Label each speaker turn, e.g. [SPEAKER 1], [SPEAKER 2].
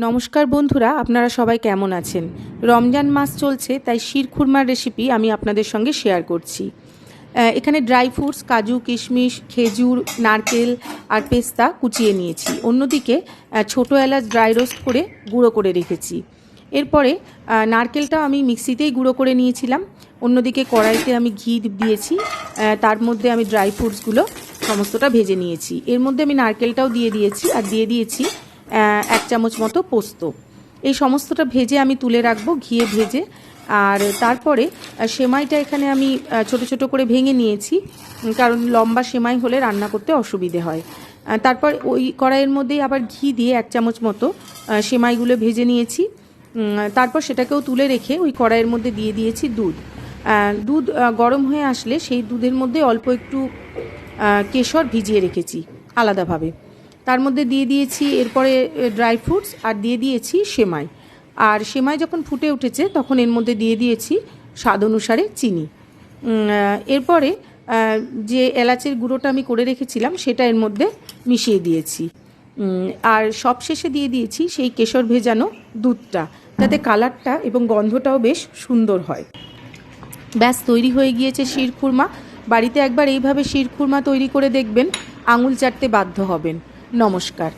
[SPEAKER 1] নমস্কার বন্ধুরা, আপনারা সবাই কেমন আছেন? রমজান মাস চলছে, তাই শিরখুরমার রেসিপি আমি আপনাদের সঙ্গে শেয়ার করছি। এখানে ড্রাই ফ্রুটস, কাজু, কিশমিশ, খেজুর, নারকেল আর পেস্তা কুচিয়ে নিয়েছি। অন্যদিকে ছোটো এলাচ ড্রাই রোস্ট করে গুঁড়ো করে রেখেছি। এরপরে নারকেলটা আমি মিক্সিতেই গুঁড়ো করে নিয়েছিলাম। অন্যদিকে কড়াইতে আমি ঘি দিয়েছি, তার মধ্যে আমি ড্রাই ফ্রুটসগুলো সমস্তটা ভেজে নিয়েছি। এর মধ্যে আমি নারকেলটাও দিয়ে দিয়েছি আর দিয়ে দিয়েছি 1 চামচ মতো পোস্ত। এই সমস্তটা ভেজে আমি তুলে রাখবো ঘিয়ে ভেজে। আর তারপরে সেমাইটা এখানে আমি ছোট ছোট করে ভেঙে নিয়েছি, কারণ লম্বা সেমাই হলে রান্না করতে অসুবিধে হয়। তারপর ওই কড়াইয়ের মধ্যেই আবার ঘি দিয়ে 1 চামচ মতো সেমাইগুলো ভেজে নিয়েছি। তারপর সেটাকেও তুলে রেখে ওই কড়াইয়ের মধ্যে দিয়ে দিয়েছি দুধ। দুধ গরম হয়ে আসলে সেই দুধের মধ্যে অল্প একটু কেশর ভিজিয়ে রেখেছি আলাদাভাবে। তার মধ্যে দিয়ে দিয়েছি এরপরে ড্রাই ফ্রুটস আর দিয়ে দিয়েছি সেমাই। আর সেমাই যখন ফুটে উঠেছে তখন এর মধ্যে দিয়ে দিয়েছি স্বাদ অনুসারে চিনি। এরপরে যে এলাচের গুঁড়োটা আমি করে রেখেছিলাম সেটা এর মধ্যে মিশিয়ে দিয়েছি। আর সবশেষে দিয়ে দিয়েছি সেই কেশর ভেজানো দুধটা, যাতে কালারটা এবং গন্ধটাও বেশ সুন্দর হয়। ব্যাস তৈরি হয়ে গিয়েছে শিরখুরমা। বাড়িতে একবার এইভাবে শিরখুরমা তৈরি করে দেখবেন, আঙুল চাটতে বাধ্য হবেন। নমস্কার।